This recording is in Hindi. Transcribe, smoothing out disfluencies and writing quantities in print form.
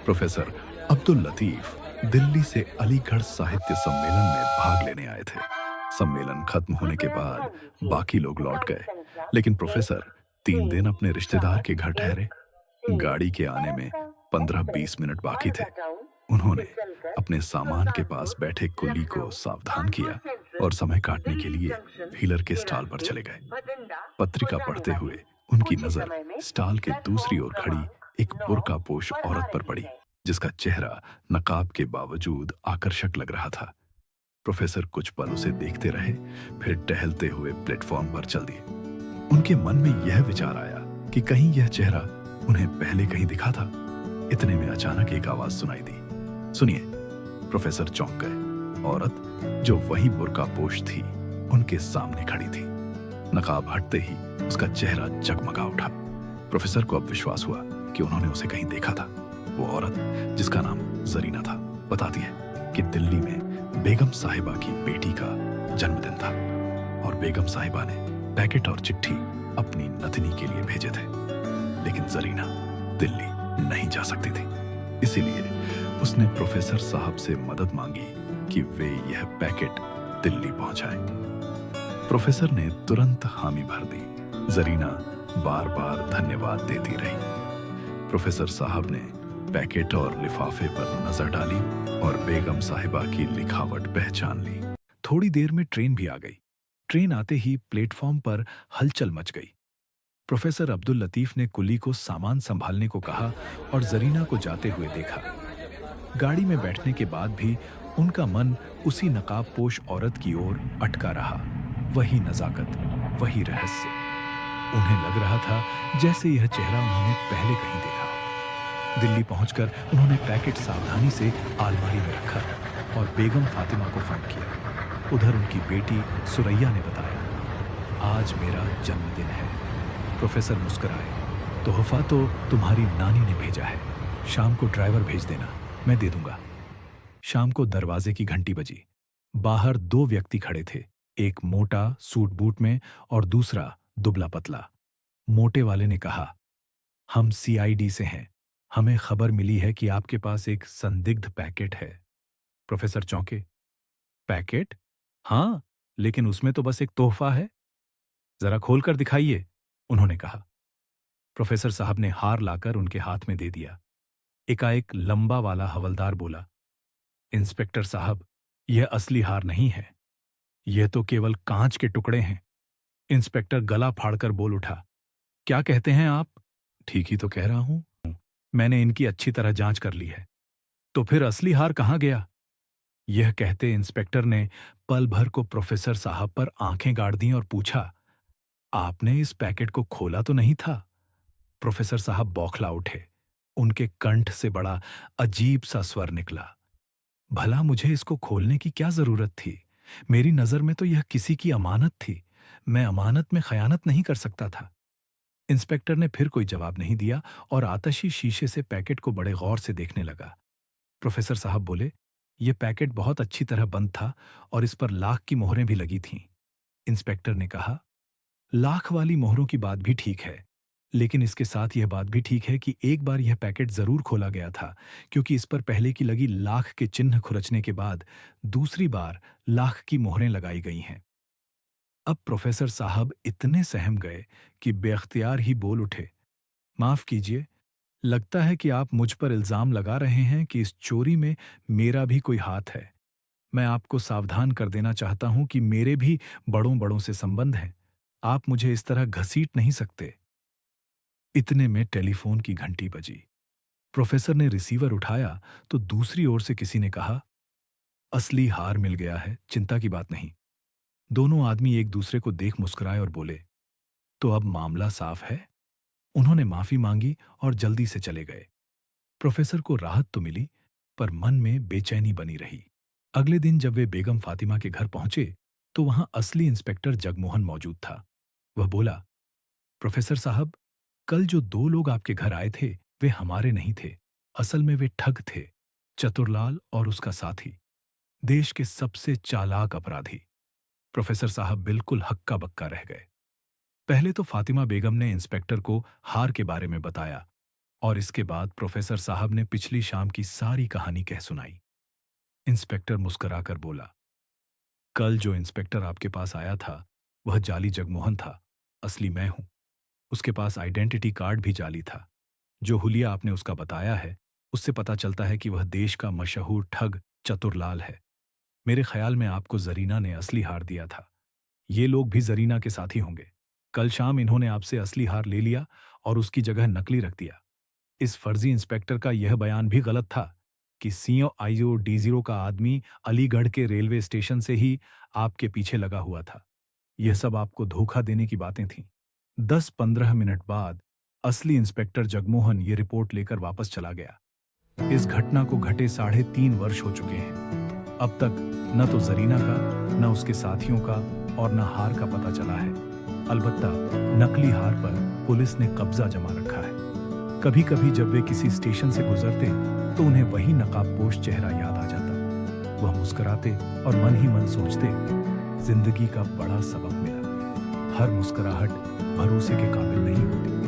प्रोफेसर अब्दुल लतीफ दिल्ली से अलीगढ़ साहित्य सम्मेलन में भाग लेने आए थे। सम्मेलन खत्म होने के बाद बाकी लोग लौट गए, लेकिन प्रोफेसर 3 दिन अपने रिश्तेदार के घर ठहरे। गाड़ी के आने में 15-20 मिनट बाकी थे। उन्होंने अपने सामान के पास बैठे कुली को सावधान किया और समय काटने के लिए व्हीलर के स्टॉल पर चले गए। पत्रिका पढ़ते हुए उनकी नजर स्टॉल के दूसरी ओर खड़ी एक बुर्कापोश औरत पर पड़ी, जिसका चेहरा नकाब के बावजूद आकर्षक लग रहा था। प्रोफेसर कुछ पल उसे देखते रहे, फिर टहलते हुए प्लेटफॉर्म पर चल दिए। उनके मन में यह विचार आया कि कहीं यह चेहरा उन्हें पहले कहीं दिखा था। इतने में अचानक एक आवाज सुनाई दी, सुनिए। प्रोफेसर चौंक गए। औरत, जो वही बुर्कापोश थी, उनके सामने खड़ी थी। नकाब हटते ही उसका चेहरा जगमगा उठा। प्रोफेसर को अब विश्वास हुआ कि उन्होंने उसे कहीं देखा था। वो औरत, जिसका नाम जरीना था, बताती है कि दिल्ली में बेगम साहिबा की बेटी का जन्मदिन था और बेगम साहिबा ने पैकेट और चिट्ठी अपनी नतनी के लिए भेजे थे। लेकिन जरीना दिल्ली नहीं जा सकती थी, इसीलिए उसने प्रोफेसर साहब से मदद मांगी कि वे यह पैकेट दिल्ली पहुंचाएं। प्रोफेसर ने तुरंत हामी भर दी। जरीना बार बार धन्यवाद देती रही। प्रोफेसर साहब ने पैकेट और लिफाफे पर नजर डाली और बेगम साहिबा की लिखावट पहचान ली। थोड़ी देर में ट्रेन भी आ गई। ट्रेन आते ही प्लेटफॉर्म पर हलचल मच गई। प्रोफेसर अब्दुल लतीफ ने कुली को सामान संभालने को कहा और जरीना को जाते हुए देखा। गाड़ी में बैठने के बाद भी उनका मन उसी नकाबपोश औरत की ओर अटका रहा। वही नजाकत, वही रहस्य। उन्हें लग रहा था जैसे यह चेहरा उन्होंने पहले कहीं देखा। दिल्ली पहुंचकर उन्होंने पैकेट सावधानी से अलमारी में रखा और बेगम फातिमा को फोन किया। उधर उनकी बेटी सुरैया ने बताया, आज मेरा जन्मदिन है। प्रोफेसर मुस्कुराए। तोहफा तो तुम्हारी नानी ने भेजा है। शाम को ड्राइवर भेज देना, मैं दे दूंगा। शाम को दरवाजे की घंटी बजी। बाहर 2 व्यक्ति खड़े थे, एक मोटा सूट बूट में और दूसरा दुबला पतला। मोटे वाले ने कहा, हम सीआईडी से हैं। हमें खबर मिली है कि आपके पास एक संदिग्ध पैकेट है। प्रोफेसर चौंके। पैकेट? हाँ, लेकिन उसमें तो बस एक तोहफा है। जरा खोलकर दिखाइए, उन्होंने कहा। प्रोफेसर साहब ने हार लाकर उनके हाथ में दे दिया। एकाएक लंबा वाला हवलदार बोला, इंस्पेक्टर साहब, यह असली हार नहीं है। यह तो केवल कांच के टुकड़े हैं। इंस्पेक्टर गला फाड़कर बोल उठा, क्या कहते हैं आप? ठीक ही तो कह रहा हूं। मैंने इनकी अच्छी तरह जांच कर ली है। तो फिर असली हार कहां गया? यह कहते इंस्पेक्टर ने पल भर को प्रोफेसर साहब पर आंखें गाड़ दी और पूछा, आपने इस पैकेट को खोला तो नहीं था? प्रोफेसर साहब बौखला उठे। उनके कंठ से बड़ा अजीब सा स्वर निकला, भला मुझे इसको खोलने की क्या जरूरत थी? मेरी नजर में तो यह किसी की अमानत थी। मैं अमानत में खयानत नहीं कर सकता था। इंस्पेक्टर ने फिर कोई जवाब नहीं दिया और आतशी शीशे से पैकेट को बड़े गौर से देखने लगा। प्रोफेसर साहब बोले, यह पैकेट बहुत अच्छी तरह बंद था और इस पर लाख की मोहरें भी लगी थीं। इंस्पेक्टर ने कहा, लाख वाली मोहरों की बात भी ठीक है, लेकिन इसके साथ यह बात भी ठीक है कि एक बार यह पैकेट जरूर खोला गया था, क्योंकि इस पर पहले की लगी लाख के चिन्ह खुरचने के बाद दूसरी बार लाख की मोहरें लगाई गई हैं। अब प्रोफेसर साहब इतने सहम गए कि बेख्तियार ही बोल उठे, माफ कीजिए, लगता है कि आप मुझ पर इल्जाम लगा रहे हैं कि इस चोरी में मेरा भी कोई हाथ है। मैं आपको सावधान कर देना चाहता हूं कि मेरे भी बड़ों बड़ों से संबंध हैं। आप मुझे इस तरह घसीट नहीं सकते। इतने में टेलीफोन की घंटी बजी। प्रोफेसर ने रिसीवर उठाया तो दूसरी ओर से किसी ने कहा, असली हार मिल गया है, चिंता की बात नहीं। दोनों आदमी एक दूसरे को देख मुस्कुराए और बोले, तो अब मामला साफ है। उन्होंने माफी मांगी और जल्दी से चले गए। प्रोफेसर को राहत तो मिली, पर मन में बेचैनी बनी रही। अगले दिन जब वे बेगम फातिमा के घर पहुंचे तो वहां असली इंस्पेक्टर जगमोहन मौजूद था। वह बोला, प्रोफेसर साहब, कल जो 2 लोग आपके घर आए थे वे हमारे नहीं थे। असल में वे ठग थे, चतुरलाल और उसका साथी, देश के सबसे चालाक अपराधी। प्रोफेसर साहब बिल्कुल हक्का बक्का रह गए। पहले तो फातिमा बेगम ने इंस्पेक्टर को हार के बारे में बताया और इसके बाद प्रोफेसर साहब ने पिछली शाम की सारी कहानी कह सुनाई। इंस्पेक्टर मुस्कुराकर बोला, कल जो इंस्पेक्टर आपके पास आया था, वह जाली जगमोहन था। असली मैं हूं। उसके पास आइडेंटिटी कार्ड भी जाली था। जो हुलिया आपने उसका बताया है, उससे पता चलता है कि वह देश का मशहूर ठग चतुरलाल है। मेरे ख्याल में आपको जरीना ने असली हार दिया था। ये लोग भी जरीना के साथी होंगे। कल शाम इन्होंने आपसे असली हार ले लिया और उसकी जगह नकली रख दिया। इस फर्जी इंस्पेक्टर का यह बयान भी गलत था कि सीओ आईओ डी0 का आदमी अलीगढ़ के रेलवे स्टेशन से ही आपके पीछे लगा हुआ था। यह सब आपको धोखा देने की बातें थीं। 10-15 मिनट बाद असली इंस्पेक्टर जगमोहन ये रिपोर्ट लेकर वापस चला गया। इस घटना को घटे 3.5 वर्ष हो चुके हैं। अब तक न तो जरीना का, न उसके साथियों का और न हार का पता चला है। अलबत्ता नकली हार पर पुलिस ने कब्जा जमा रखा है। कभी कभी जब वे किसी स्टेशन से गुजरते तो उन्हें वही नकाबपोश चेहरा याद आ जाता। वह मुस्कुराते और मन ही मन सोचते, जिंदगी का बड़ा सबक मिला। हर मुस्कुराहट भरोसे के काबिल नहीं होती।